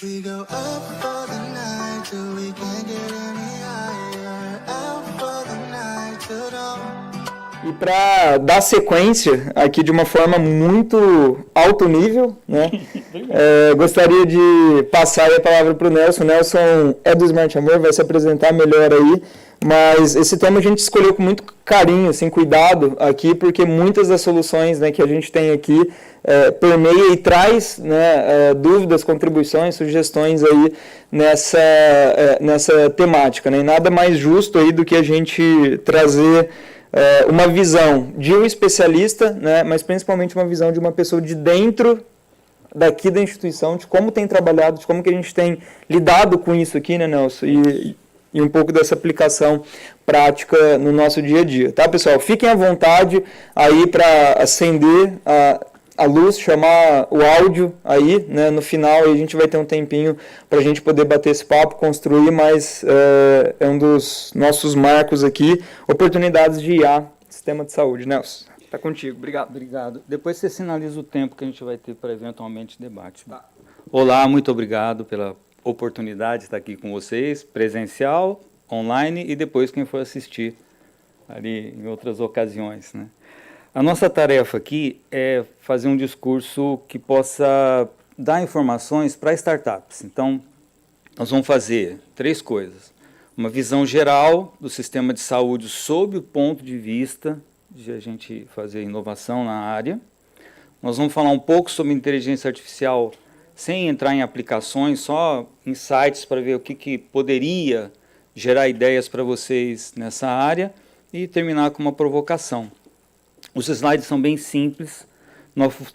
We go up for the night till we can't get any higher. Out for the night till dawn. E para dar sequência aqui de uma forma muito alto nível, né? Gostaria de passar a palavra para o Nelson. O Nelson é do Smart Amor, vai se apresentar melhor aí, mas esse tema a gente escolheu com muito carinho, assim, cuidado aqui, porque muitas das soluções, né, que a gente tem aqui permeia e traz, né, dúvidas, contribuições, sugestões aí nessa temática, né? E nada mais justo aí do que a gente trazer uma visão de um especialista, né, mas principalmente uma visão de uma pessoa de dentro daqui da instituição, de como tem trabalhado, de como que a gente tem lidado com isso aqui, né, Nelson? E um pouco dessa aplicação prática no nosso dia a dia, tá, pessoal? Fiquem à vontade aí para acender a luz, chamar o áudio aí, né, no final, e a gente vai ter um tempinho para a gente poder bater esse papo, construir, mas é um dos nossos marcos aqui, oportunidades de IA, sistema de saúde. Nelson, está contigo, obrigado. Obrigado. Depois você sinaliza o tempo que a gente vai ter para eventualmente debate. Tá. Olá, muito obrigado pela oportunidade de estar aqui com vocês, presencial, online e depois quem for assistir ali em outras ocasiões, né? A nossa tarefa aqui é fazer um discurso que possa dar informações para startups. Então, nós vamos fazer 3 coisas. Uma visão geral do sistema de saúde sob o ponto de vista de a gente fazer inovação na área. Nós vamos falar um pouco sobre inteligência artificial sem entrar em aplicações, só insights para ver o que poderia gerar ideias para vocês nessa área e terminar com uma provocação. Os slides são bem simples,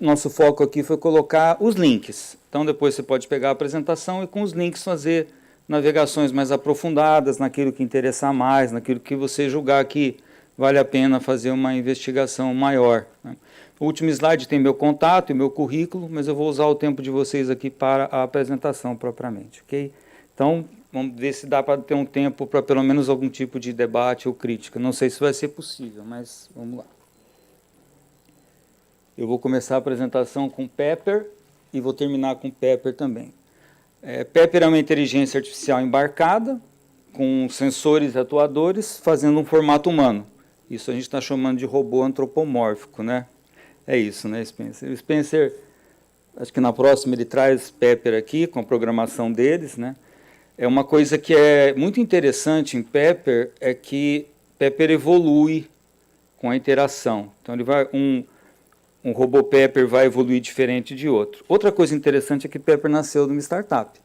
nosso foco aqui foi colocar os links. Então depois você pode pegar a apresentação e com os links fazer navegações mais aprofundadas, naquilo que interessar mais, naquilo que você julgar que vale a pena fazer uma investigação maior, né? O último slide tem meu contato e meu currículo, mas eu vou usar o tempo de vocês aqui para a apresentação propriamente, ok? Então, vamos ver se dá para ter um tempo para pelo menos algum tipo de debate ou crítica. Não sei se vai ser possível, mas vamos lá. Eu vou começar a apresentação com Pepper e vou terminar com Pepper também. Pepper é uma inteligência artificial embarcada, com sensores e atuadores, fazendo um formato humano. Isso a gente está chamando de robô antropomórfico, né? É isso, né, Spencer? O Spencer, acho que na próxima ele traz Pepper aqui, com a programação deles, né? É uma coisa que é muito interessante em Pepper, é que Pepper evolui com a interação. Então, ele vai, um robô Pepper vai evoluir diferente de outro. Outra coisa interessante é que Pepper nasceu de uma startup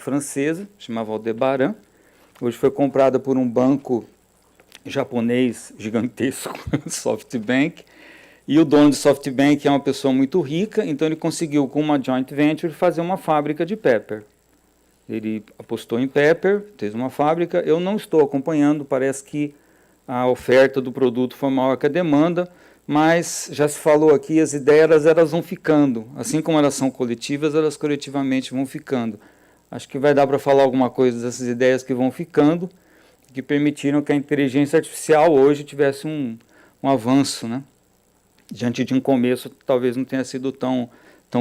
francesa, chamava Aldebaran. Hoje foi comprada por um banco japonês gigantesco, SoftBank, e o dono de SoftBank é uma pessoa muito rica, então ele conseguiu, com uma joint venture, fazer uma fábrica de Pepper. Ele apostou em Pepper, fez uma fábrica. Eu não estou acompanhando, parece que a oferta do produto foi maior que a demanda, mas já se falou aqui, as ideias elas vão ficando. Assim como elas são coletivas, elas coletivamente vão ficando. Acho que vai dar para falar alguma coisa dessas ideias que vão ficando, que permitiram que a inteligência artificial hoje tivesse um avanço, né? Diante de um começo, talvez não tenha sido tão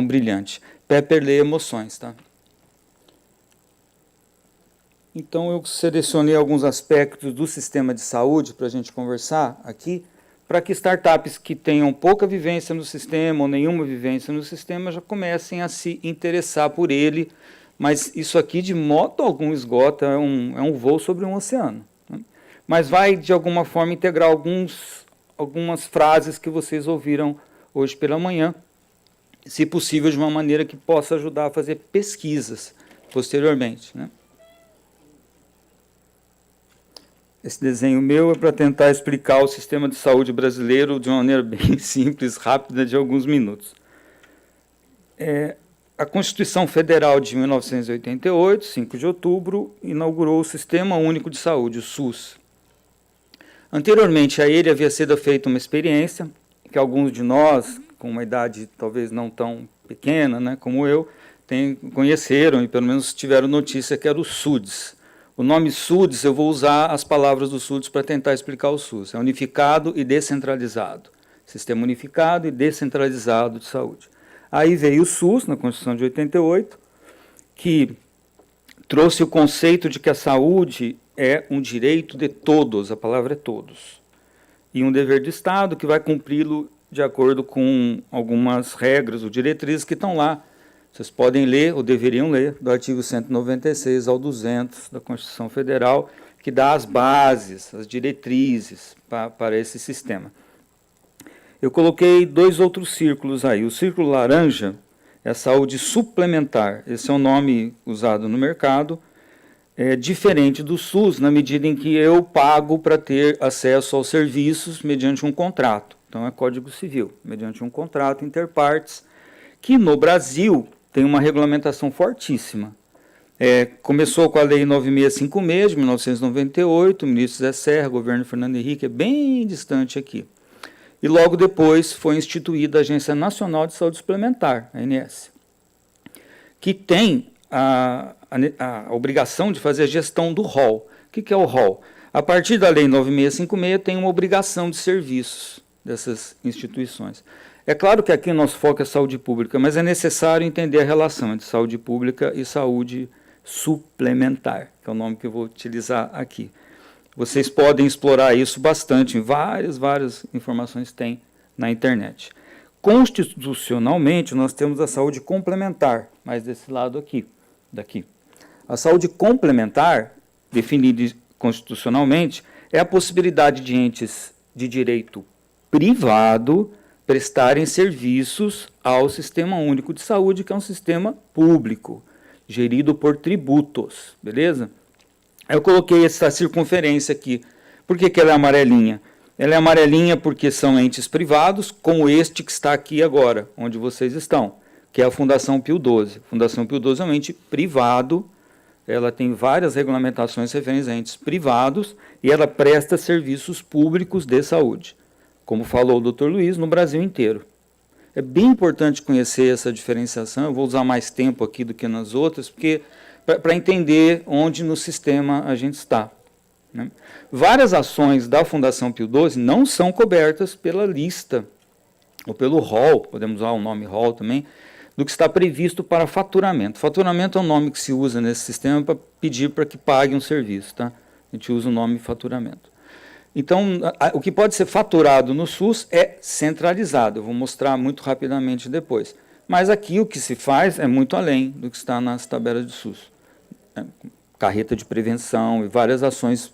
brilhante. Pepper lê emoções, tá? Então, eu selecionei alguns aspectos do sistema de saúde para a gente conversar aqui, para que startups que tenham pouca vivência no sistema ou nenhuma vivência no sistema já comecem a se interessar por ele, mas isso aqui de modo algum esgota, é um voo sobre um oceano, né? Mas vai, de alguma forma, integrar algumas frases que vocês ouviram hoje pela manhã, se possível de uma maneira que possa ajudar a fazer pesquisas posteriormente, né? Esse desenho meu é para tentar explicar o sistema de saúde brasileiro de uma maneira bem simples, rápida, de alguns minutos. A Constituição Federal de 1988, 5 de outubro, inaugurou o Sistema Único de Saúde, o SUS. Anteriormente a ele havia sido feita uma experiência que alguns de nós, com uma idade talvez não tão pequena, né, como eu, conheceram e pelo menos tiveram notícia, que era o SUDES. O nome SUDES, eu vou usar as palavras do SUDES para tentar explicar o SUS. É unificado e descentralizado. Sistema unificado e descentralizado de saúde. Aí veio o SUS, na Constituição de 88, que trouxe o conceito de que a saúde é um direito de todos, a palavra é todos, e um dever do Estado que vai cumpri-lo de acordo com algumas regras ou diretrizes que estão lá. Vocês podem ler, ou deveriam ler, do artigo 196 ao 200 da Constituição Federal, que dá as bases, as diretrizes para esse sistema. Eu coloquei 2 outros círculos aí. O círculo laranja é a saúde suplementar. Esse é o nome usado no mercado. É diferente do SUS, na medida em que eu pago para ter acesso aos serviços mediante um contrato. Então, é Código Civil, mediante um contrato interpartes, que no Brasil tem uma regulamentação fortíssima. Começou com a Lei 9656, de 1998, o ministro Zé Serra, governo Fernando Henrique, é bem distante aqui. E logo depois foi instituída a Agência Nacional de Saúde Suplementar, a ANS, que tem a obrigação de fazer a gestão do rol. O que é o rol? A partir da Lei 9656 tem uma obrigação de serviços dessas instituições. É claro que aqui o nosso foco é saúde pública, mas é necessário entender a relação entre saúde pública e saúde suplementar, que é o nome que eu vou utilizar aqui. Vocês podem explorar isso bastante, em várias informações tem na internet. Constitucionalmente, nós temos a saúde complementar, mais desse lado aqui, daqui. A saúde complementar, definida constitucionalmente, é a possibilidade de entes de direito privado prestarem serviços ao Sistema Único de Saúde, que é um sistema público, gerido por tributos, beleza? Eu coloquei essa circunferência aqui. Por que ela é amarelinha? Ela é amarelinha porque são entes privados, como este que está aqui agora, onde vocês estão, que é a Fundação Pio XII. A Fundação Pio XII é um ente privado, ela tem várias regulamentações referentes a entes privados e ela presta serviços públicos de saúde, como falou o Dr. Luiz, no Brasil inteiro. É bem importante conhecer essa diferenciação, eu vou usar mais tempo aqui do que nas outras, porque para entender onde no sistema a gente está. Né? Várias ações da Fundação Pio XII não são cobertas pela lista, ou pelo rol, podemos usar o nome rol também, do que está previsto para faturamento. Faturamento é um nome que se usa nesse sistema para pedir para que pague um serviço. Tá? A gente usa o nome faturamento. Então, o que pode ser faturado no SUS é centralizado. Eu vou mostrar muito rapidamente depois. Mas aqui o que se faz é muito além do que está nas tabelas de SUS. Carreta de prevenção e várias ações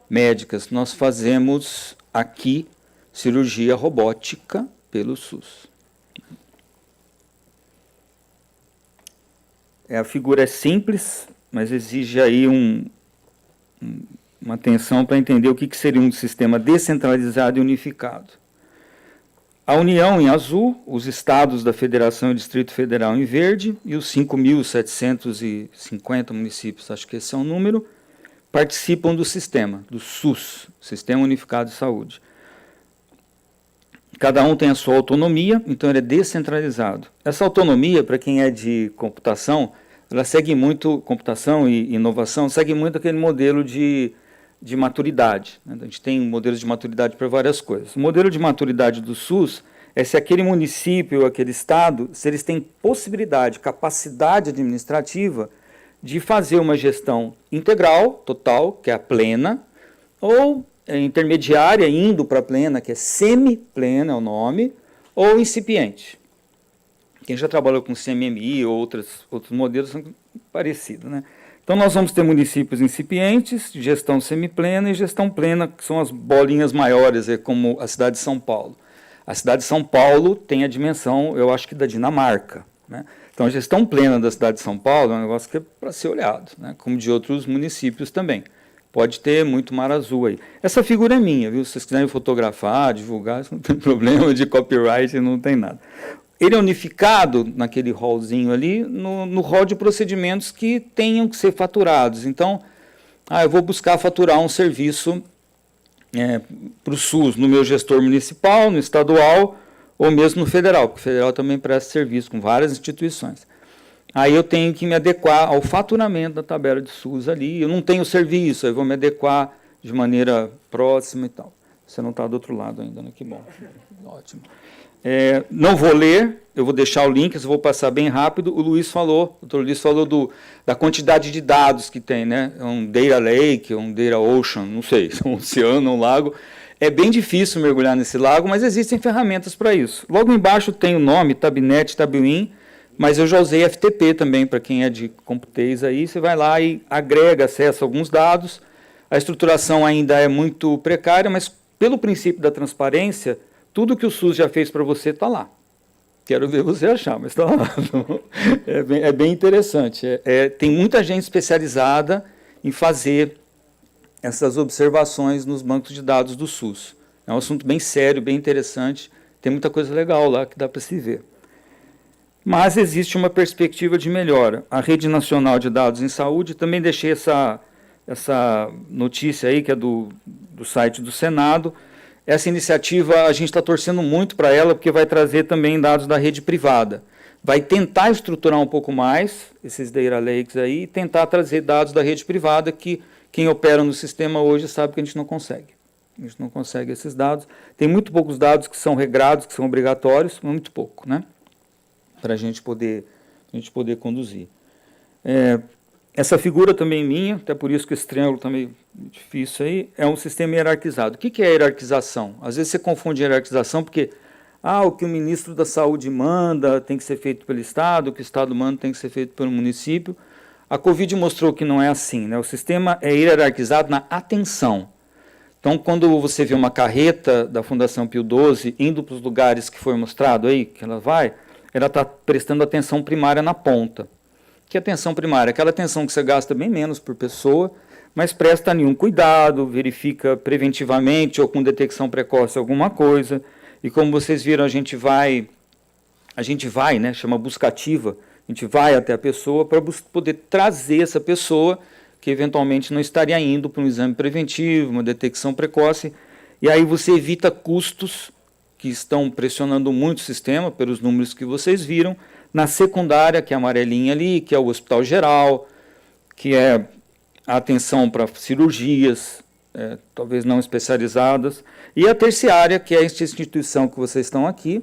médicas. Nós fazemos aqui cirurgia robótica pelo SUS. A figura é simples, mas exige aí uma atenção para entender o que seria um sistema descentralizado e unificado. A União em azul, os estados da Federação e Distrito Federal em verde e os 5.750 municípios, acho que esse é o número, participam do sistema, do SUS, Sistema Unificado de Saúde. Cada um tem a sua autonomia, então ele é descentralizado. Essa autonomia, para quem é de computação, ela segue muito, computação e inovação, segue muito aquele modelo de maturidade. Né? A gente tem modelos de maturidade para várias coisas. O modelo de maturidade do SUS é se aquele município ou aquele estado, se eles têm possibilidade, capacidade administrativa de fazer uma gestão integral, total, que é a plena, ou intermediária, indo para a plena, que é semi-plena é o nome, ou incipiente. Quem já trabalhou com CMMI ou outros modelos são parecidos, né? Então, nós vamos ter municípios incipientes, gestão semiplena e gestão plena, que são as bolinhas maiores, como a cidade de São Paulo. A cidade de São Paulo tem a dimensão, eu acho que da Dinamarca. Né? Então, a gestão plena da cidade de São Paulo é um negócio que é para ser olhado, né? Como de outros municípios também. Pode ter muito mar azul aí. Essa figura é minha, viu? Se vocês quiserem fotografar, divulgar, isso não tem problema, de copyright não tem nada. Ele é unificado naquele hallzinho ali, no hall de procedimentos que tenham que ser faturados. Então, eu vou buscar faturar um serviço para o SUS, no meu gestor municipal, no estadual, ou mesmo no federal, porque o federal também presta serviço com várias instituições. Aí eu tenho que me adequar ao faturamento da tabela de SUS ali. Eu não tenho serviço, eu vou me adequar de maneira próxima e tal. Você não está do outro lado ainda, né? Que bom. Ótimo. Não vou ler, eu vou deixar o link, eu vou passar bem rápido. O Dr. Luiz falou da quantidade de dados que tem, né? É um data lake, um data ocean, não sei, um oceano, um lago. É bem difícil mergulhar nesse lago, mas existem ferramentas para isso. Logo embaixo tem o nome, Tabnet, Tabuin, mas eu já usei FTP também, para quem é de Computês aí. Você vai lá e agrega, acessa alguns dados. A estruturação ainda é muito precária, mas pelo princípio da transparência, tudo que o SUS já fez para você está lá. Quero ver você achar, mas está lá. É bem interessante. Tem muita gente especializada em fazer essas observações nos bancos de dados do SUS. É um assunto bem sério, bem interessante. Tem muita coisa legal lá que dá para se ver. Mas existe uma perspectiva de melhora. A Rede Nacional de Dados em Saúde, também deixei essa notícia aí, que é do site do Senado. Essa iniciativa, a gente está torcendo muito para ela, porque vai trazer também dados da rede privada. Vai tentar estruturar um pouco mais esses data lakes aí, e tentar trazer dados da rede privada, que quem opera no sistema hoje sabe que a gente não consegue. A gente não consegue esses dados. Tem muito poucos dados que são regrados, que são obrigatórios, mas muito pouco, né? Para a gente poder conduzir. Essa figura também minha, até por isso que esse triângulo está meio difícil aí, é um sistema hierarquizado. O que é hierarquização? Às vezes você confunde hierarquização porque o que o ministro da Saúde manda tem que ser feito pelo Estado, o que o Estado manda tem que ser feito pelo município. A Covid mostrou que não é assim, né? O sistema é hierarquizado na atenção. Então, quando você vê uma carreta da Fundação Pio XII indo para os lugares que foi mostrado aí, que ela está prestando atenção primária na ponta. Que atenção primária? Aquela atenção que você gasta bem menos por pessoa, mas presta nenhum cuidado, verifica preventivamente ou com detecção precoce alguma coisa. E como vocês viram, a gente vai, né, chama buscativa, a gente vai até a pessoa para poder trazer essa pessoa que eventualmente não estaria indo para um exame preventivo, uma detecção precoce, e aí você evita custos que estão pressionando muito o sistema, pelos números que vocês viram, na secundária, que é a amarelinha ali, que é o hospital geral, que é a atenção para cirurgias, talvez não especializadas, e a terciária, que é esta instituição que vocês estão aqui.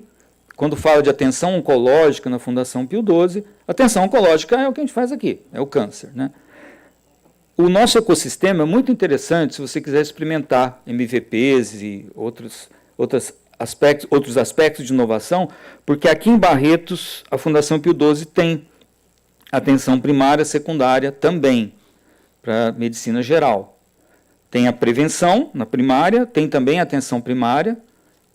Quando fala de atenção oncológica na Fundação Pio XII, atenção oncológica é o que a gente faz aqui, é o câncer, né? O nosso ecossistema é muito interessante se você quiser experimentar MVPs e outros aspectos de inovação, porque aqui em Barretos a Fundação Pio XII tem atenção primária, secundária também, para medicina geral. Tem a prevenção na primária, tem também a atenção primária,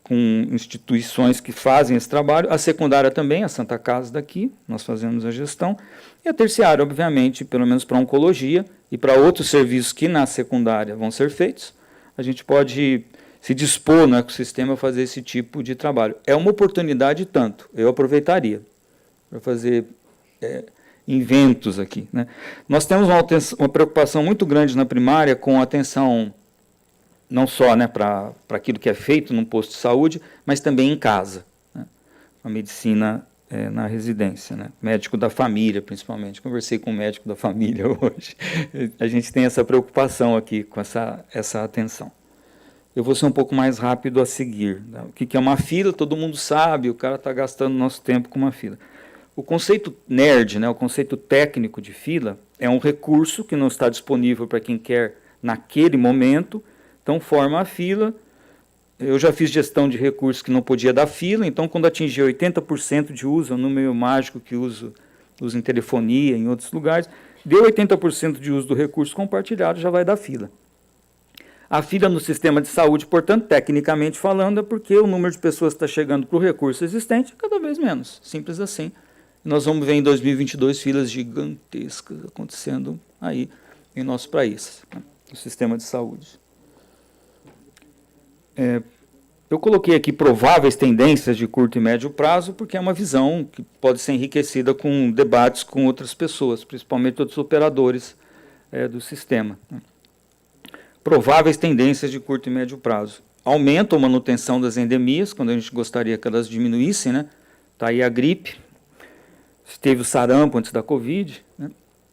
com instituições que fazem esse trabalho, a secundária também, a Santa Casa daqui, nós fazemos a gestão, e a terciária, obviamente, pelo menos para oncologia e para outros serviços que na secundária vão ser feitos, a gente pode se dispor no ecossistema a fazer esse tipo de trabalho. É uma oportunidade tanto, eu aproveitaria para fazer inventos aqui, né? Nós temos uma preocupação muito grande na primária com a atenção não só, né, para aquilo que é feito num posto de saúde, mas também em casa, né? A medicina na residência, né? Médico da família, principalmente. Conversei com um médico da família hoje. A gente tem essa preocupação aqui com essa atenção. Eu vou ser um pouco mais rápido a seguir, né? O que é uma fila, todo mundo sabe, o cara está gastando nosso tempo com uma fila. O conceito nerd, né, o conceito técnico de fila, é um recurso que não está disponível para quem quer naquele momento, então forma a fila. Eu já fiz gestão de recursos que não podia dar fila, então quando atingir 80% de uso, é um número mágico que uso em telefonia, em outros lugares, deu 80% de uso do recurso compartilhado, já vai dar fila. A fila no sistema de saúde, portanto, tecnicamente falando, é porque o número de pessoas que está chegando para o recurso existente é cada vez menos, simples assim. Nós vamos ver em 2022 filas gigantescas acontecendo aí em nosso país, né, no sistema de saúde. Eu coloquei aqui prováveis tendências de curto e médio prazo, porque é uma visão que pode ser enriquecida com debates com outras pessoas, principalmente outros operadores do sistema, né. Prováveis tendências de curto e médio prazo. Aumento ou manutenção das endemias, quando a gente gostaria que elas diminuíssem, né? Está aí a gripe, teve o sarampo antes da Covid, né?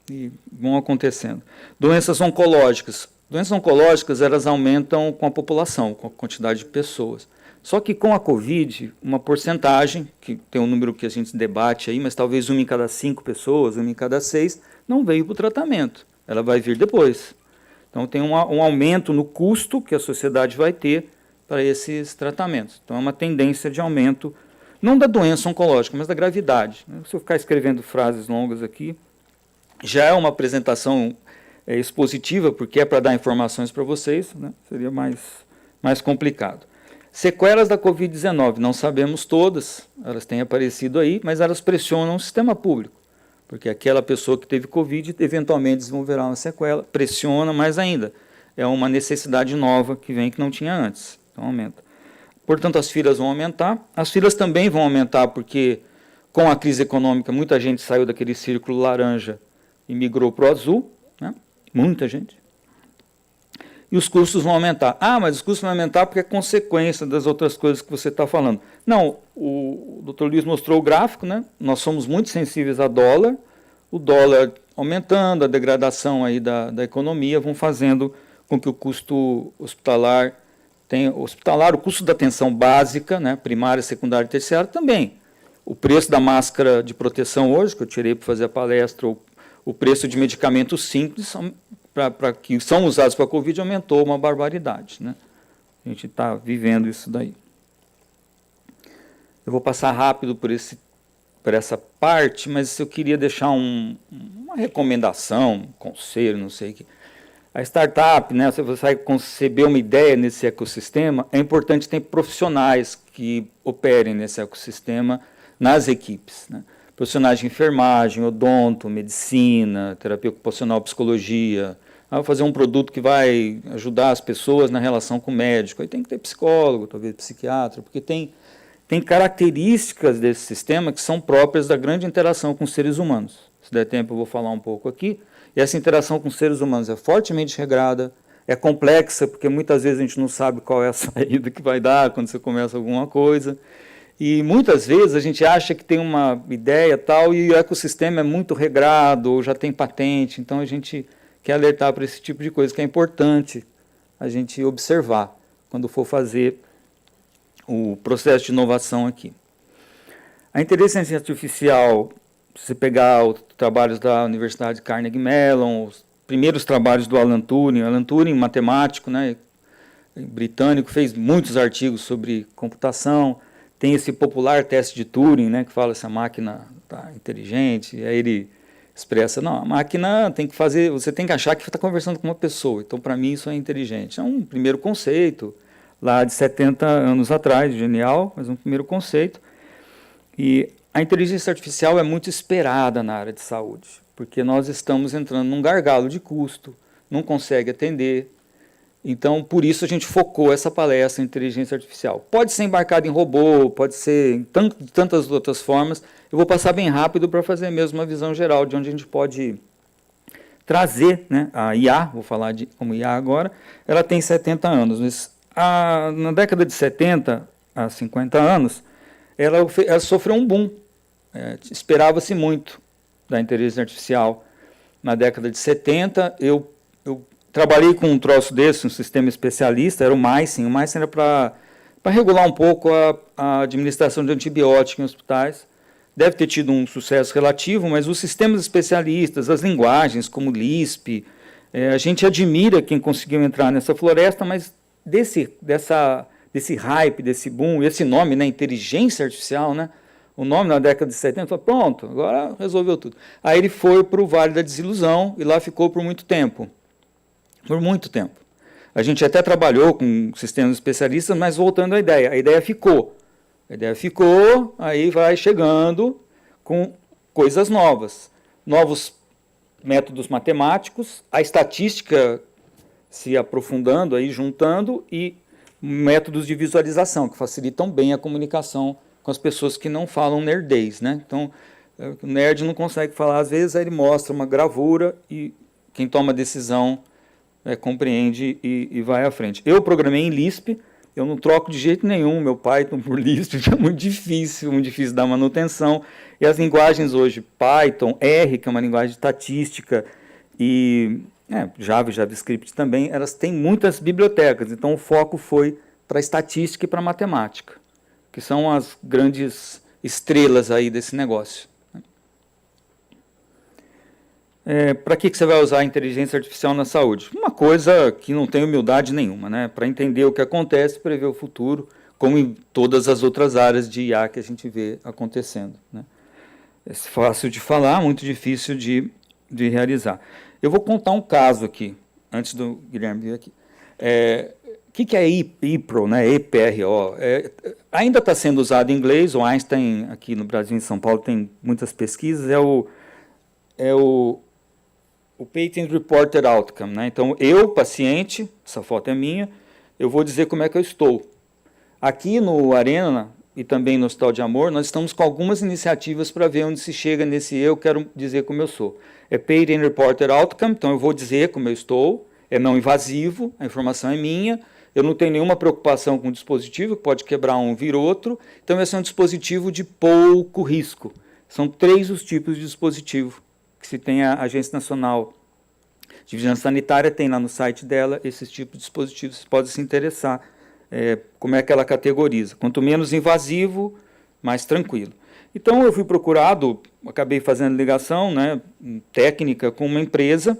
E vão acontecendo. Doenças oncológicas. Doenças oncológicas, elas aumentam com a população, com a quantidade de pessoas. Só que com a Covid, uma porcentagem, que tem um número que a gente debate aí, mas talvez 1 em cada 5 pessoas, 1 em cada 6, não veio para o tratamento. Ela vai vir depois. Então tem um aumento no custo que a sociedade vai ter para esses tratamentos. Então é uma tendência de aumento, não da doença oncológica, mas da gravidade. Se eu ficar escrevendo frases longas aqui, já é uma apresentação expositiva, porque é para dar informações para vocês, né? Seria mais complicado. Sequelas da Covid-19, não sabemos todas, elas têm aparecido aí, mas elas pressionam o sistema público, porque aquela pessoa que teve Covid eventualmente desenvolverá uma sequela, pressiona mais ainda. É uma necessidade nova que vem que não tinha antes, então aumenta. Portanto, as filas vão aumentar, as filas também vão aumentar porque com a crise econômica muita gente saiu daquele círculo laranja e migrou para o azul, né? Muita gente. E os custos vão aumentar. Ah, mas os custos vão aumentar porque é consequência das outras coisas que você está falando. Não, o Dr. Luiz mostrou o gráfico, né? Nós somos muito sensíveis a dólar, o dólar aumentando, a degradação aí da economia vão fazendo com que o custo hospitalar, o custo da atenção básica, né? Primária, secundária e terciária também. O preço da máscara de proteção hoje, que eu tirei para fazer a palestra, o preço de medicamentos simples que são usados para a Covid aumentou uma barbaridade, né? A gente está vivendo isso daí. Eu vou passar rápido por essa parte, mas eu queria deixar uma recomendação, um conselho, não sei o que. A startup, né, se você vai conceber uma ideia nesse ecossistema, é importante ter profissionais que operem nesse ecossistema nas equipes, né? Profissionais de enfermagem, odonto, medicina, terapia ocupacional, psicologia. Vou fazer um produto que vai ajudar as pessoas na relação com o médico. Aí tem que ter psicólogo, talvez psiquiatra, porque tem características desse sistema que são próprias da grande interação com os seres humanos. Se der tempo eu vou falar um pouco aqui. E essa interação com os seres humanos é fortemente regrada, é complexa, porque muitas vezes a gente não sabe qual é a saída que vai dar quando você começa alguma coisa. E muitas vezes a gente acha que tem uma ideia tal e o ecossistema é muito regrado, ou já tem patente, então a gente quer alertar para esse tipo de coisa, que é importante a gente observar quando for fazer o processo de inovação aqui. A inteligência artificial, se você pegar os trabalhos da Universidade Carnegie Mellon, os primeiros trabalhos do Alan Turing, matemático, né, britânico, fez muitos artigos sobre computação. Tem esse popular teste de Turing, né, que fala se a máquina está inteligente, e aí ele expressa, não, a máquina tem que fazer, você tem que achar que está conversando com uma pessoa, então para mim isso é inteligente. É um primeiro conceito, lá de 70 anos atrás, genial, mas um primeiro conceito. E a inteligência artificial é muito esperada na área de saúde, porque nós estamos entrando num gargalo de custo, não consegue atender. Então, por isso a gente focou essa palestra em inteligência artificial. Pode ser embarcado em robô, pode ser de tantas outras formas. Eu vou passar bem rápido para fazer mesmo uma visão geral de onde a gente pode trazer, né, a IA, vou falar como IA agora. Ela tem 70 anos, mas na década de 70 a 50 anos, ela sofreu um boom. Esperava-se muito da inteligência artificial. Na década de 70, eu trabalhei com um troço desse, um sistema especialista, era o MySyn. O MySyn era para regular um pouco a administração de antibióticos em hospitais. Deve ter tido um sucesso relativo, mas os sistemas especialistas, as linguagens como Lisp, a gente admira quem conseguiu entrar nessa floresta, mas desse hype, desse boom, esse nome, né, inteligência artificial, né, o nome na década de 70, falou, pronto, agora resolveu tudo. Aí ele foi para o Vale da Desilusão e lá ficou por muito tempo. Por muito tempo. A gente até trabalhou com sistemas especialistas, mas voltando à ideia, a ideia ficou. Aí vai chegando com coisas novas. Novos métodos matemáticos, a estatística se aprofundando, aí juntando, e métodos de visualização, que facilitam bem a comunicação com as pessoas que não falam nerdês, né? Então, o nerd não consegue falar, às vezes, aí ele mostra uma gravura e quem toma a decisão compreende e vai à frente. Eu programei em Lisp, eu não troco de jeito nenhum meu Python por Lisp, é muito difícil dar manutenção. E as linguagens hoje, Python, R, que é uma linguagem de estatística, e Java e JavaScript também, elas têm muitas bibliotecas, então o foco foi para estatística e para matemática, que são as grandes estrelas aí desse negócio. Para que você vai usar a inteligência artificial na saúde? Uma coisa que não tem humildade nenhuma, né? Para entender o que acontece, prever o futuro, como em todas as outras áreas de IA que a gente vê acontecendo, né? É fácil de falar, muito difícil de realizar. Eu vou contar um caso aqui, antes do Guilherme vir aqui. O que é IPRO, né? EPRO? Ainda está sendo usado em inglês, o Einstein, aqui no Brasil, em São Paulo, tem muitas pesquisas, é o Patient Reported Outcome, né? Então, eu, paciente, essa foto é minha, eu vou dizer como é que eu estou. Aqui no Arena e também no Hospital de Amor, nós estamos com algumas iniciativas para ver onde se chega nesse eu quero dizer como eu sou. É Patient Reported Outcome, então eu vou dizer como eu estou, é não invasivo, a informação é minha, eu não tenho nenhuma preocupação com o dispositivo, pode quebrar um, vir outro, então esse é um dispositivo de pouco risco. São 3 os tipos de dispositivo que se tem a Agência Nacional de Vigilância Sanitária, tem lá no site dela esses tipos de dispositivos, vocês podem se interessar como é que ela categoriza. Quanto menos invasivo, mais tranquilo. Então eu fui procurado, acabei fazendo ligação, né, técnica com uma empresa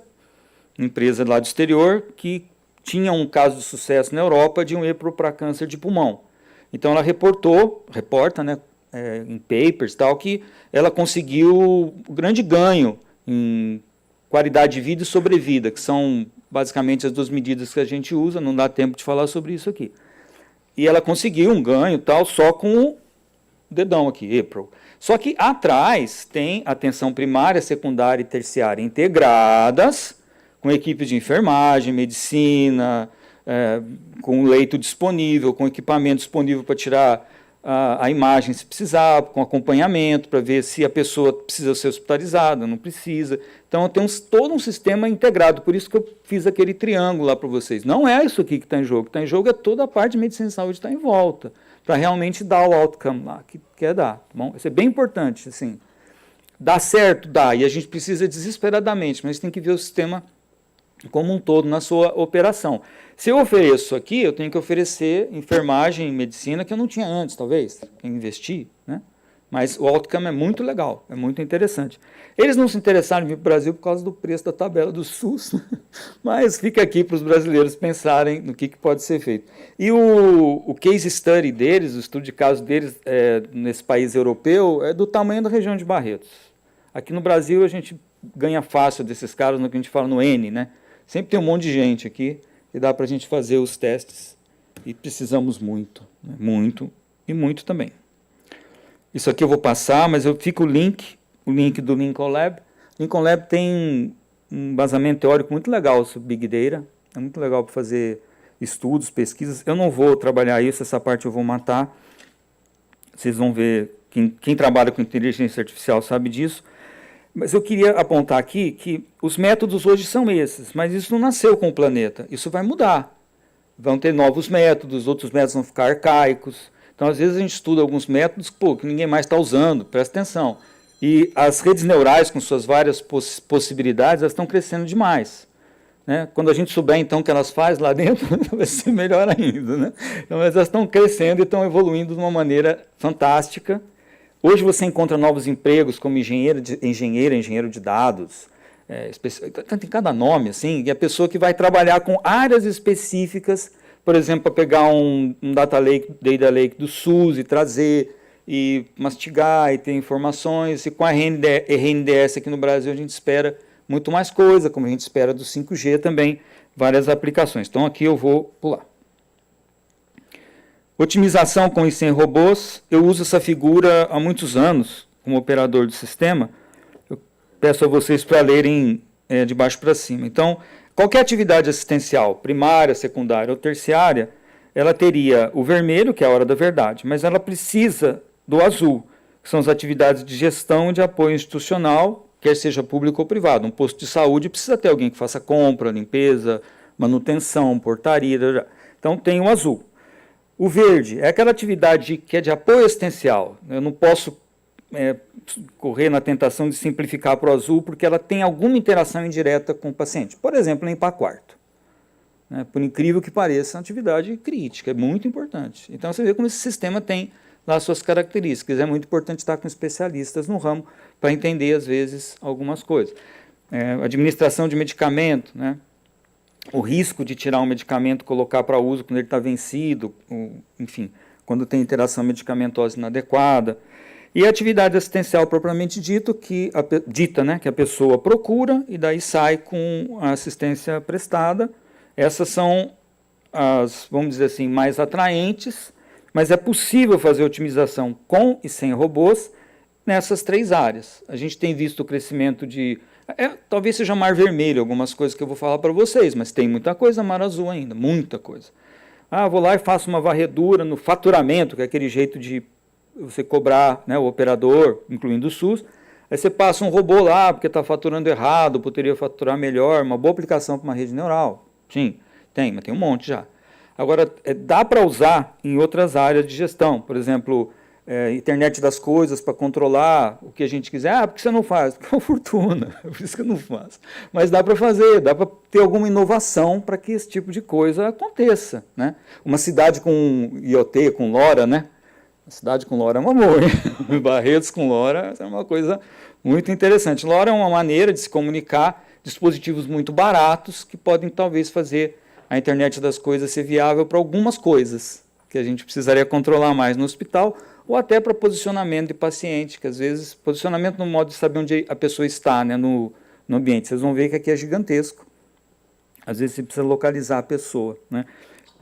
lá do exterior, que tinha um caso de sucesso na Europa de um EPRO para câncer de pulmão. Então ela reporta, né, em papers, tal, que ela conseguiu um grande ganho em qualidade de vida e sobrevida, que são basicamente as 2 medidas que a gente usa, não dá tempo de falar sobre isso aqui. E ela conseguiu um ganho tal só com o dedão aqui, EPRO. Só que atrás tem atenção primária, secundária e terciária integradas, com equipe de enfermagem, medicina, com leito disponível, com equipamento disponível para tirar a imagem se precisar, com acompanhamento, para ver se a pessoa precisa ser hospitalizada, não precisa. Então, tem todo um sistema integrado, por isso que eu fiz aquele triângulo lá para vocês. Não é isso aqui que está em jogo, o que está em jogo é toda a parte de medicina e saúde está em volta, para realmente dar o outcome lá, que quer dar. Tá bom? Isso é bem importante, assim. Dá certo? Dá, e a gente precisa desesperadamente, mas tem que ver o sistema como um todo na sua operação. Se eu ofereço aqui, eu tenho que oferecer enfermagem e medicina que eu não tinha antes, talvez, investir, né? Mas o outcome é muito legal, é muito interessante. Eles não se interessaram em vir para o Brasil por causa do preço da tabela do SUS, mas fica aqui para os brasileiros pensarem no que pode ser feito. E o case study deles, o estudo de caso deles nesse país europeu, é do tamanho da região de Barretos. Aqui no Brasil a gente ganha fácil desses caras no que a gente fala no N, né? Sempre tem um monte de gente aqui e dá para a gente fazer os testes e precisamos muito, né? Muito e muito também. Isso aqui eu vou passar, mas eu fico o link do Lincoln Lab. Lincoln Lab tem um embasamento teórico muito legal sobre Big Data, é muito legal para fazer estudos, pesquisas. Eu não vou trabalhar isso, essa parte eu vou matar. Vocês vão ver, quem trabalha com inteligência artificial sabe disso. Mas eu queria apontar aqui que os métodos hoje são esses, mas isso não nasceu com o planeta, isso vai mudar. Vão ter novos métodos, outros métodos vão ficar arcaicos. Então, às vezes, a gente estuda alguns métodos que ninguém mais está usando, presta atenção. E as redes neurais, com suas várias possibilidades, elas estão crescendo demais. Né? Quando a gente souber, então, o que elas fazem lá dentro, vai ser melhor ainda. Né? Então, elas estão crescendo e estão evoluindo de uma maneira fantástica. Hoje você encontra novos empregos como engenheiro de dados, tem cada nome, assim, e a pessoa que vai trabalhar com áreas específicas, por exemplo, para pegar um data lake do SUS e trazer, e mastigar, e ter informações, e com a RNDS aqui no Brasil a gente espera muito mais coisa, como a gente espera do 5G também, várias aplicações. Então aqui eu vou pular. Otimização com e sem robôs, eu uso essa figura há muitos anos como operador do sistema. Eu peço a vocês para lerem de baixo para cima. Então, qualquer atividade assistencial, primária, secundária ou terciária, ela teria o vermelho, que é a hora da verdade, mas ela precisa do azul, que são as atividades de gestão e de apoio institucional, quer seja público ou privado. Um posto de saúde precisa ter alguém que faça compra, limpeza, manutenção, portaria. Então, tem o azul. O verde é aquela atividade que é de apoio assistencial. Eu não posso correr na tentação de simplificar para o azul, porque ela tem alguma interação indireta com o paciente. Por exemplo, limpar quarto. né? Por incrível que pareça, é uma atividade crítica, é muito importante. Então, você vê como esse sistema tem lá suas características. É muito importante estar com especialistas no ramo para entender, às vezes, algumas coisas. Administração de medicamento, né? O risco de tirar um medicamento e colocar para uso quando ele está vencido, enfim, quando tem interação medicamentosa inadequada. E a atividade assistencial propriamente dita, né, que a pessoa procura e daí sai com a assistência prestada. Essas são as, vamos dizer assim, mais atraentes, mas é possível fazer otimização com e sem robôs nessas 3 áreas. A gente tem visto o crescimento de... talvez seja mar vermelho algumas coisas que eu vou falar para vocês, mas tem muita coisa mar azul ainda, muita coisa. Vou lá e faço uma varredura no faturamento, que é aquele jeito de você cobrar, né, o operador, incluindo o SUS. Aí você passa um robô lá, porque está faturando errado, poderia faturar melhor, uma boa aplicação para uma rede neural. Sim, tem, mas tem um monte já. Agora, dá para usar em outras áreas de gestão, por exemplo, internet das coisas para controlar o que a gente quiser. Por que você não faz? Porque é uma fortuna, por isso que eu não faço. Mas dá para fazer, dá para ter alguma inovação para que esse tipo de coisa aconteça, né? Uma cidade com IoT, com LoRa, né? A cidade com LoRa é um amor, hein? Barretos com LoRa é uma coisa muito interessante. LoRa é uma maneira de se comunicar, dispositivos muito baratos que podem talvez fazer a internet das coisas ser viável para algumas coisas que a gente precisaria controlar mais no hospital, ou até para posicionamento de paciente, que às vezes, posicionamento no modo de saber onde a pessoa está, né, no ambiente. Vocês vão ver que aqui é gigantesco. Às vezes você precisa localizar a pessoa, né?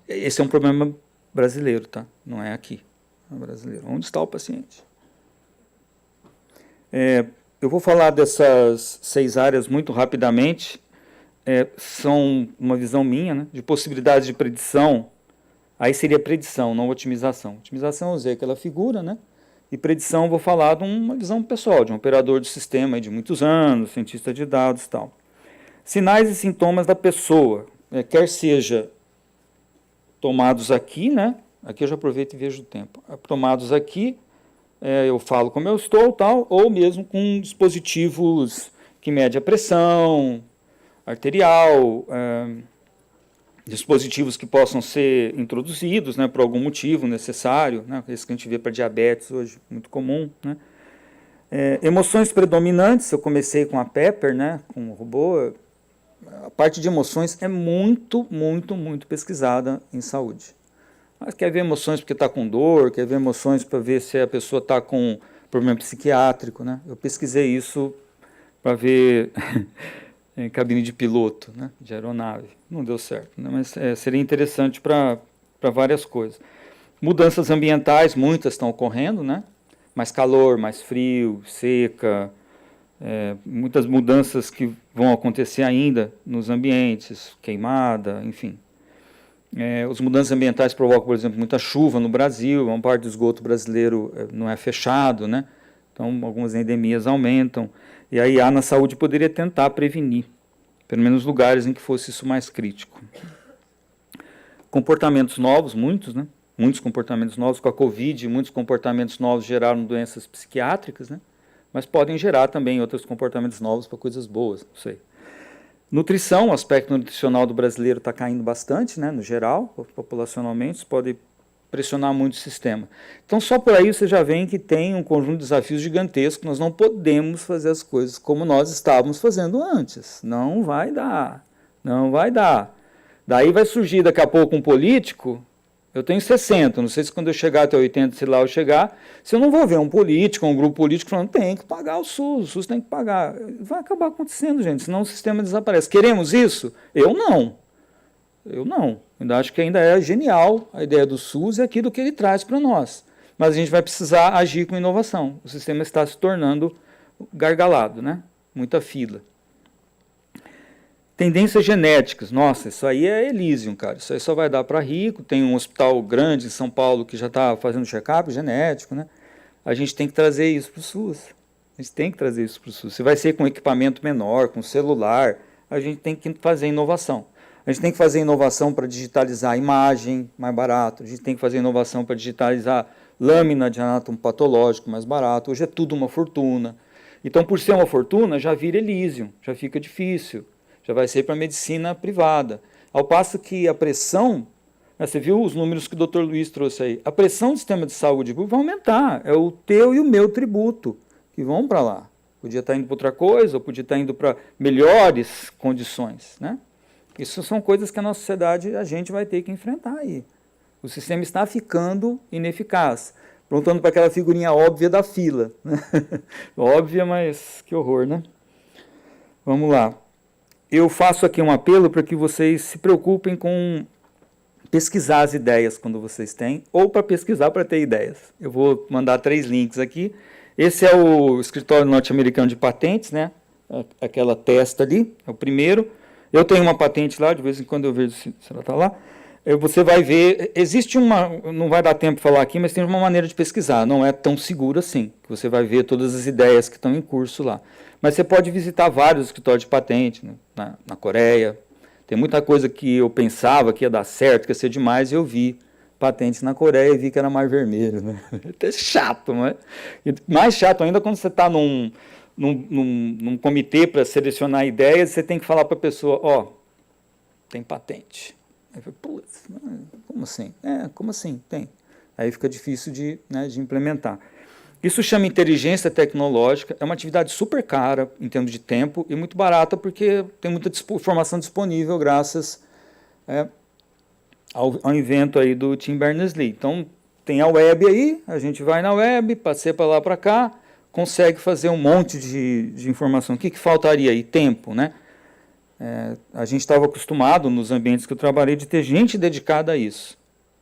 Esse é um problema brasileiro, tá? Não é aqui. É brasileiro. Onde está o paciente? Eu vou falar dessas 6 áreas muito rapidamente. São uma visão minha, né, de possibilidades de predição. Aí seria predição, não otimização. Otimização eu usei aquela figura, né? E predição eu vou falar de uma visão pessoal, de um operador de sistema de muitos anos, cientista de dados e tal. Sinais e sintomas da pessoa, quer seja tomados aqui, né? Aqui eu já aproveito e vejo o tempo. Tomados aqui, eu falo como eu estou, tal, ou mesmo com dispositivos que medem a pressão arterial, dispositivos que possam ser introduzidos, né, por algum motivo necessário, né, esse que a gente vê para diabetes hoje, muito comum, né. Emoções predominantes, eu comecei com a Pepper, né, com o robô. A parte de emoções é muito, muito, muito pesquisada em saúde. Mas quer ver emoções porque está com dor, quer ver emoções para ver se a pessoa está com problema psiquiátrico, né. Eu pesquisei isso para ver em cabine de piloto, né, de aeronave. Não deu certo, né, mas seria interessante para várias coisas. Mudanças ambientais, muitas estão ocorrendo, né? Mais calor, mais frio, seca, muitas mudanças que vão acontecer ainda nos ambientes, queimada, enfim. As mudanças ambientais provocam, por exemplo, muita chuva no Brasil, uma parte do esgoto brasileiro não é fechado, né? Então algumas endemias aumentam. E a IA na saúde poderia tentar prevenir, pelo menos lugares em que fosse isso mais crítico. Comportamentos novos, muitos, né? Muitos comportamentos novos. Com a Covid, muitos comportamentos novos geraram doenças psiquiátricas, né? Mas podem gerar também outros comportamentos novos para coisas boas, não sei. Nutrição, o aspecto nutricional do brasileiro está caindo bastante, né? No geral, populacionalmente, isso pode pressionar muito o sistema. Então, só por aí você já vê que tem um conjunto de desafios gigantescos, nós não podemos fazer as coisas como nós estávamos fazendo antes. Não vai dar, não vai dar. Daí vai surgir daqui a pouco um político, eu tenho 60, não sei se quando eu chegar até 80, se lá eu chegar, se eu não vou ver um político, um grupo político falando, tem que pagar o SUS tem que pagar. Vai acabar acontecendo, gente, senão o sistema desaparece. Queremos isso? Eu não. Eu não. Eu acho que ainda é genial a ideia do SUS e aquilo que ele traz para nós. Mas a gente vai precisar agir com inovação. O sistema está se tornando gargalado, né? Muita fila. Tendências genéticas. Nossa, isso aí é Elysium, cara. Isso aí só vai dar para rico. Tem um hospital grande em São Paulo que já está fazendo check-up genético, né? A gente tem que trazer isso para o SUS. A gente tem que trazer isso para o SUS. Se vai ser com equipamento menor, com celular, a gente tem que fazer inovação. A gente tem que fazer inovação para digitalizar a imagem, mais barato. A gente tem que fazer inovação para digitalizar lâmina de anátomo patológico, mais barato. Hoje é tudo uma fortuna. Então, por ser uma fortuna, já vira Elysium, já fica difícil. Já vai ser para a medicina privada. Ao passo que a pressão, você viu os números que o Dr. Luiz trouxe aí, a pressão do sistema de saúde público vai aumentar, é o teu e o meu tributo que vão para lá. Podia estar indo para outra coisa, ou podia estar indo para melhores condições, né? Isso são coisas que a nossa sociedade, a gente vai ter que enfrentar aí. O sistema está ficando ineficaz. Voltando para aquela figurinha óbvia da fila, né? Óbvia, mas que horror, né? Vamos lá. Eu faço aqui um apelo para que vocês se preocupem com pesquisar as ideias quando vocês têm, ou para pesquisar para ter ideias. Eu vou mandar 3 links aqui. Esse é o escritório norte-americano de patentes, né? Aquela testa ali, é o primeiro. Eu tenho uma patente lá, de vez em quando eu vejo se ela está lá. Você vai ver, existe uma, não vai dar tempo de falar aqui, mas tem uma maneira de pesquisar, não é tão seguro assim, que você vai ver todas as ideias que estão em curso lá. Mas você pode visitar vários escritórios de patente, né? na Coreia. Tem muita coisa que eu pensava que ia dar certo, que ia ser demais, e eu vi patentes na Coreia e vi que era mar vermelho, né? É chato, não é? E mais chato ainda quando você está num comitê para selecionar ideias, você tem que falar para a pessoa, ó, tem patente. Aí eu falei, putz, como assim? Como assim? Tem. Aí fica difícil de implementar. Isso chama inteligência tecnológica, é uma atividade super cara em termos de tempo e muito barata porque tem muita informação disponível graças ao invento aí do Tim Berners-Lee. Então, tem a web aí, a gente vai na web, passeia para lá para cá, consegue fazer um monte de informação. O que faltaria aí? Tempo, né? A gente estava acostumado, nos ambientes que eu trabalhei, de ter gente dedicada a isso.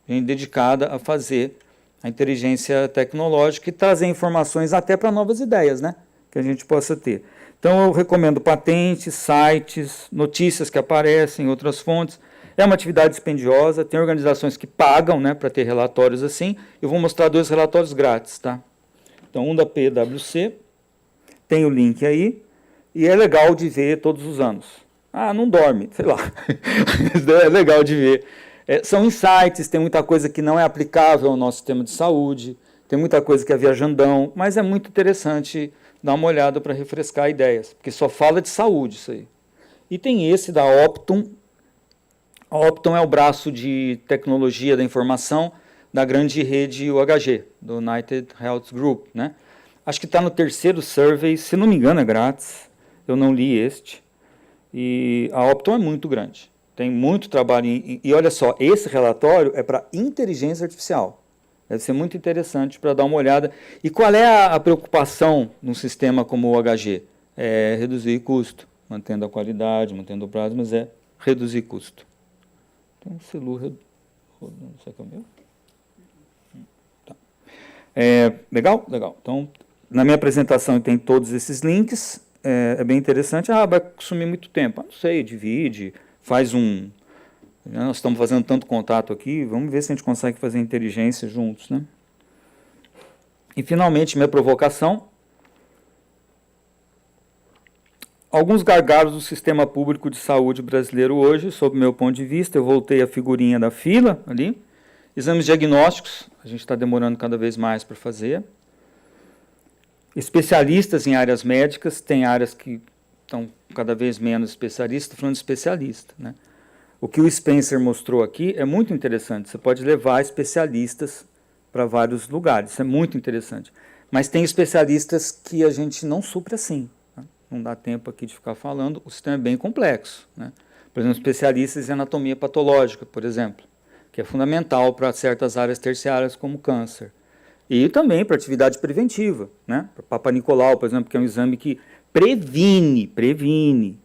Gente dedicada a fazer a inteligência tecnológica e trazer informações até para novas ideias, né? Que a gente possa ter. Então, eu recomendo patentes, sites, notícias que aparecem, outras fontes. É uma atividade dispendiosa, tem organizações que pagam, né, para ter relatórios assim. Eu vou mostrar 2 relatórios grátis, tá? Então, um da PwC, tem o link aí, e é legal de ver todos os anos. Ah, não dorme, sei lá. É legal de ver. São insights, tem muita coisa que não é aplicável ao nosso sistema de saúde, tem muita coisa que é viajandão, mas é muito interessante dar uma olhada para refrescar ideias, porque só fala de saúde isso aí. E tem esse da Optum. A Optum é o braço de tecnologia da informação da grande rede UHG, do United Health Group, né? Acho que está no 3º survey, se não me engano é grátis, eu não li este. E a Optum é muito grande, tem muito trabalho. E olha só, esse relatório é para inteligência artificial. Deve ser muito interessante para dar uma olhada. E qual é a preocupação num sistema como o UHG? É reduzir custo, mantendo a qualidade, mantendo o prazo, mas é reduzir custo. Tem um celu rodando, isso aqui é o meu? Tá. Legal? Legal. Então, na minha apresentação tem todos esses links. É bem interessante. Vai consumir muito tempo. Não sei, divide, faz um... Nós estamos fazendo tanto contato aqui, vamos ver se a gente consegue fazer inteligência juntos, né? E, finalmente, minha provocação. Alguns gargalos do sistema público de saúde brasileiro hoje, sob o meu ponto de vista. Eu voltei à figurinha da fila ali. Exames diagnósticos, a gente está demorando cada vez mais para fazer. Especialistas em áreas médicas, tem áreas que estão cada vez menos especialistas, estou falando de especialista, né? O que o Spencer mostrou aqui é muito interessante, você pode levar especialistas para vários lugares, isso é muito interessante. Mas tem especialistas que a gente não supre assim, né? Não dá tempo aqui de ficar falando, o sistema é bem complexo, né? Por exemplo, especialistas em anatomia patológica, por exemplo, que é fundamental para certas áreas terciárias como câncer. E também para atividade preventiva, né? Para Papa Nicolau, por exemplo, que é um exame que previne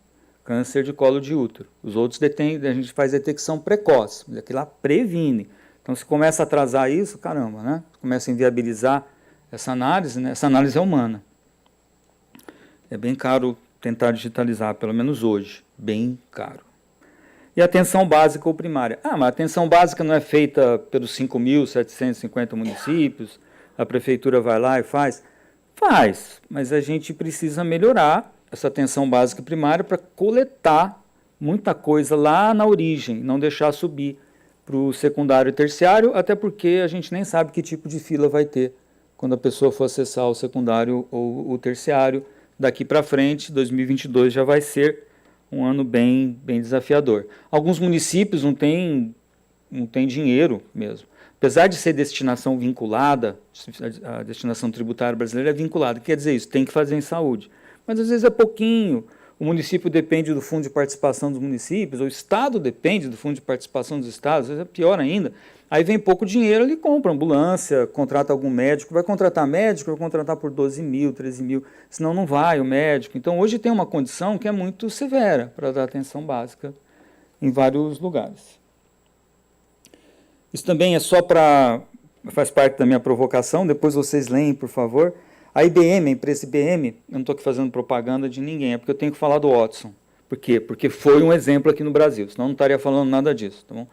câncer de colo de útero. Os outros a gente faz detecção precoce, mas aquilo lá previne. Então, se começa a atrasar isso, caramba, né? Começa a inviabilizar essa análise, né? Essa análise é humana. É bem caro tentar digitalizar, pelo menos hoje, bem caro. E a atenção básica ou primária? Mas a atenção básica não é feita pelos 5.750 municípios, a prefeitura vai lá e faz? Faz, mas a gente precisa melhorar essa atenção básica primária para coletar muita coisa lá na origem, não deixar subir para o secundário e terciário, até porque a gente nem sabe que tipo de fila vai ter quando a pessoa for acessar o secundário ou o terciário. Daqui para frente, 2022 já vai ser um ano bem desafiador. Alguns municípios não têm dinheiro mesmo. Apesar de ser destinação vinculada, a destinação tributária brasileira é vinculada, quer dizer isso, tem que fazer em saúde. Mas às vezes é pouquinho, o município depende do fundo de participação dos municípios, o estado depende do fundo de participação dos estados, às vezes é pior ainda. Aí vem pouco dinheiro, ele compra ambulância, contrata algum médico, vai contratar médico, vai contratar por 12 mil, 13 mil, senão não vai o médico. Então hoje tem uma condição que é muito severa para dar atenção básica em vários lugares. Isso também é só faz parte da minha provocação, depois vocês leem, por favor. A IBM, a empresa IBM, eu não estou aqui fazendo propaganda de ninguém, é porque eu tenho que falar do Watson. Por quê? Porque foi um exemplo aqui no Brasil, senão eu não estaria falando nada disso. Tá bom?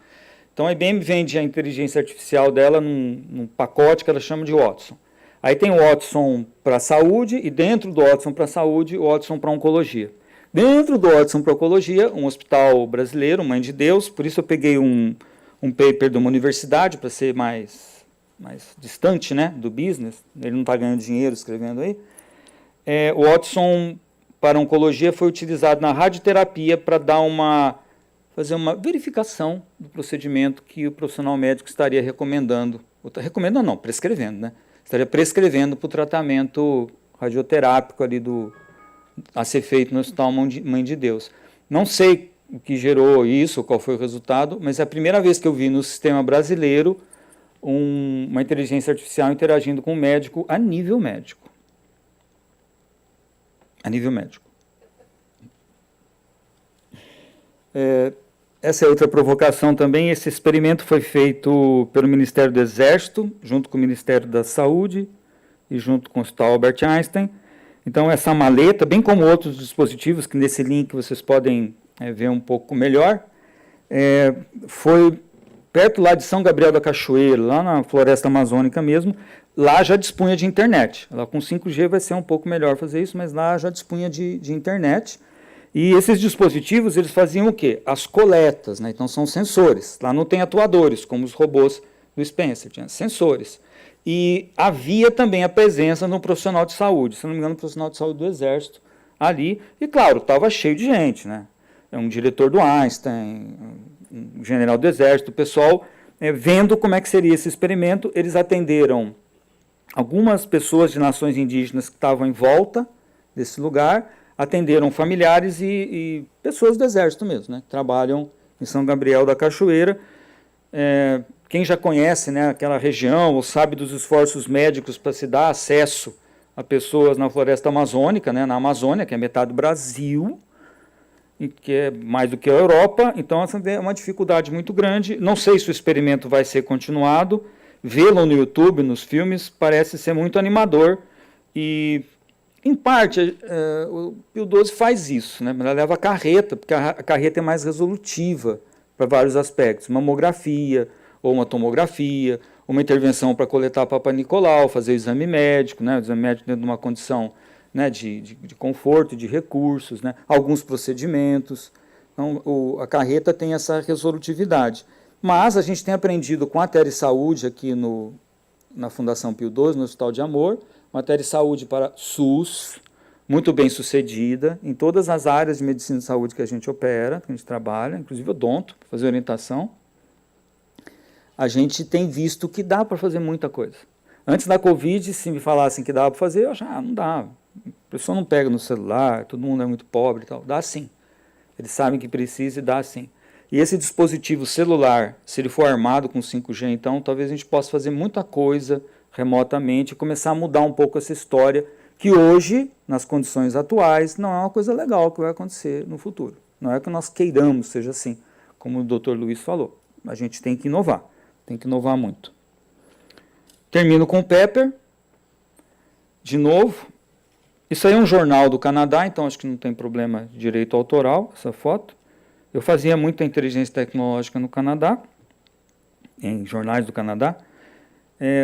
Então a IBM vende a inteligência artificial dela num pacote que ela chama de Watson. Aí tem o Watson para a saúde e dentro do Watson para a saúde, o Watson para a oncologia. Dentro do Watson para a oncologia, um hospital brasileiro, Mãe de Deus, por isso eu peguei um paper de uma universidade para ser mais distante, né, do business, ele não está ganhando dinheiro escrevendo aí. O Watson para oncologia foi utilizado na radioterapia para fazer uma verificação do procedimento que o profissional médico estaria recomendando, prescrevendo, né? Estaria prescrevendo para o tratamento radioterápico ali a ser feito no Hospital Mãe de Deus. Não sei o que gerou isso, qual foi o resultado, mas é a primeira vez que eu vi no sistema brasileiro uma inteligência artificial interagindo com o médico a nível médico. A nível médico. Essa é outra provocação também. Esse experimento foi feito pelo Ministério do Exército, junto com o Ministério da Saúde e junto com o Hospital Albert Einstein. Então, essa maleta, bem como outros dispositivos, que nesse link vocês podem ver um pouco melhor, foi perto lá de São Gabriel da Cachoeira, lá na floresta amazônica mesmo. Lá já dispunha de internet. Lá com 5G vai ser um pouco melhor fazer isso, mas lá já dispunha de internet. E esses dispositivos, eles faziam o quê? As coletas, né? Então são sensores. Lá não tem atuadores, como os robôs do Spencer, tinha sensores. E havia também a presença de um profissional de saúde, se não me engano, um profissional de saúde do Exército ali. E claro, estava cheio de gente, né? Um diretor do Einstein, um general do Exército, o pessoal vendo como é que seria esse experimento. Eles atenderam algumas pessoas de nações indígenas que estavam em volta desse lugar, atenderam familiares e pessoas do Exército mesmo, né, que trabalham em São Gabriel da Cachoeira. Quem já conhece, né, aquela região, ou sabe dos esforços médicos para se dar acesso a pessoas na floresta amazônica, né, na Amazônia, que é metade do Brasil, e que é mais do que a Europa, então essa é uma dificuldade muito grande. Não sei se o experimento vai ser continuado. Vê-lo no YouTube, nos filmes, parece ser muito animador e, em parte, o Pio 12 faz isso, né? Ela leva a carreta, porque a carreta é mais resolutiva para vários aspectos, mamografia, ou uma tomografia, uma intervenção para coletar Papa Nicolau, fazer o exame médico, né? O exame médico dentro de uma condição, né, de conforto, de recursos, né? Alguns procedimentos. Então, a carreta tem essa resolutividade. Mas a gente tem aprendido com a telesaúde aqui na Fundação Pio 12, no Hospital de Amor, uma telesaúde para SUS, muito bem sucedida, em todas as áreas de medicina e saúde que a gente opera, que a gente trabalha, inclusive odonto, para fazer orientação. A gente tem visto que dá para fazer muita coisa. Antes da Covid, se me falassem que dava para fazer, eu achava, não dá. A pessoa não pega no celular, todo mundo é muito pobre e tal. Dá sim. Eles sabem que precisa e dá sim. E esse dispositivo celular, se ele for armado com 5G, então, talvez a gente possa fazer muita coisa remotamente e começar a mudar um pouco essa história, que hoje, nas condições atuais, não é uma coisa legal que vai acontecer no futuro. Não é que nós queiramos seja assim, como o Dr. Luiz falou. A gente tem que inovar muito. Termino com o Pepper. De novo, isso aí é um jornal do Canadá, então acho que não tem problema de direito autoral, essa foto. Eu fazia muita inteligência tecnológica no Canadá, em jornais do Canadá.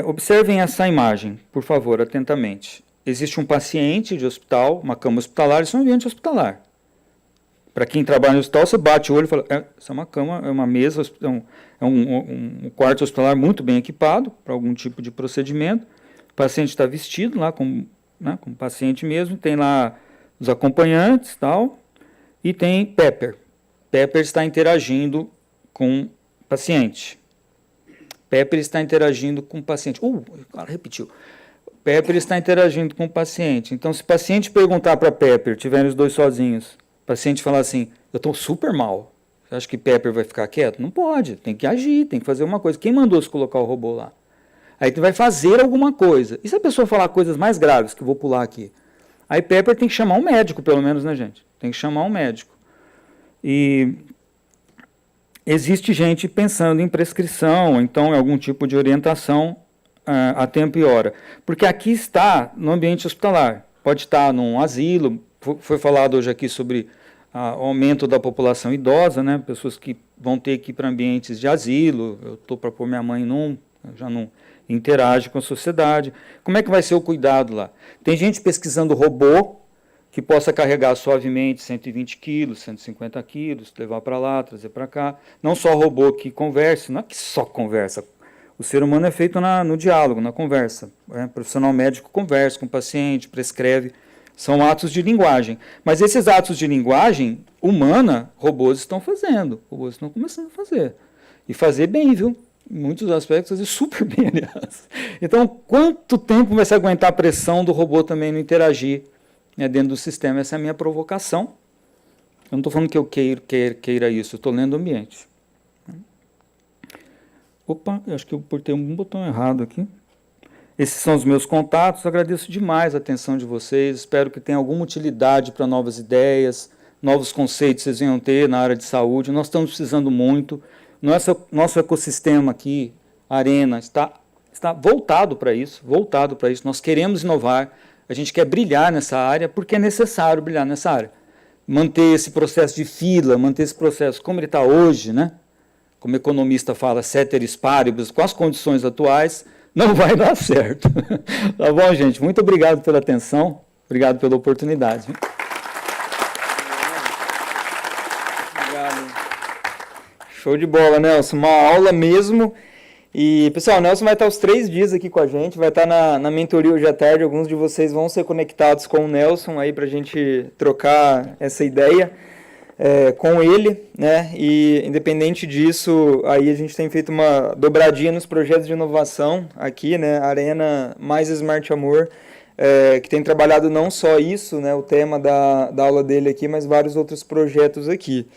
Observem essa imagem, por favor, atentamente. Existe um paciente de hospital, uma cama hospitalar, isso é um ambiente hospitalar. Para quem trabalha no hospital, você bate o olho e fala, essa é uma cama, é uma mesa, é um quarto hospitalar muito bem equipado para algum tipo de procedimento. O paciente está vestido lá como paciente mesmo, tem lá os acompanhantes e tal. E tem Pepper. Pepper está interagindo com o paciente. Pepper está interagindo com o paciente. Ela repetiu. Pepper está interagindo com o paciente. Então, se o paciente perguntar para Pepper, tiverem os dois sozinhos, o paciente falar assim, eu estou super mal, você acha que Pepper vai ficar quieto? Não pode, tem que agir, tem que fazer uma coisa. Quem mandou você colocar o robô lá? Aí tu vai fazer alguma coisa. E se a pessoa falar coisas mais graves, que eu vou pular aqui? Aí Pepper tem que chamar um médico, pelo menos, né, gente? Tem que chamar um médico. E existe gente pensando em prescrição, então em algum tipo de orientação a tempo e hora. Porque aqui está no ambiente hospitalar. Pode estar num asilo, foi falado hoje aqui sobre o aumento da população idosa, né? Pessoas que vão ter que ir para ambientes de asilo, eu estou para pôr minha mãe já não interage com a sociedade. Como é que vai ser o cuidado lá? Tem gente pesquisando robô que possa carregar suavemente 120 quilos, 150 quilos, levar para lá, trazer para cá. Não só robô que converse, não é que só conversa. O ser humano é feito no diálogo, na conversa. O profissional médico conversa com o paciente, prescreve. São atos de linguagem. Mas esses atos de linguagem humana, robôs estão fazendo. Robôs estão começando a fazer. E fazer bem, viu? Em muitos aspectos, fazer super bem, aliás. Então, quanto tempo vai se aguentar a pressão do robô também não interagir, né, dentro do sistema? Essa é a minha provocação. Eu não estou falando que eu queira isso, eu estou lendo o ambiente. Opa, eu acho que eu apertei um botão errado aqui. Esses são os meus contatos, agradeço demais a atenção de vocês, espero que tenha alguma utilidade para novas ideias, novos conceitos que vocês venham ter na área de saúde. Nós estamos precisando muito. Nosso ecossistema aqui, Arena, está voltado para isso, Nós queremos inovar, a gente quer brilhar nessa área, porque é necessário brilhar nessa área. Manter esse processo de fila, manter esse processo como ele está hoje, né? Como economista fala, ceteris paribus, com as condições atuais, não vai dar certo. Tá bom, gente? Muito obrigado pela atenção, obrigado pela oportunidade. Show de bola, Nelson. Uma aula mesmo. E, pessoal, o Nelson vai estar os 3 dias aqui com a gente, vai estar na mentoria hoje à tarde. Alguns de vocês vão ser conectados com o Nelson aí para a gente trocar essa ideia com ele, né? E, independente disso, aí a gente tem feito uma dobradinha nos projetos de inovação aqui, né? Arena mais Smart Amor, que tem trabalhado não só isso, né? O tema da aula dele aqui, mas vários outros projetos aqui.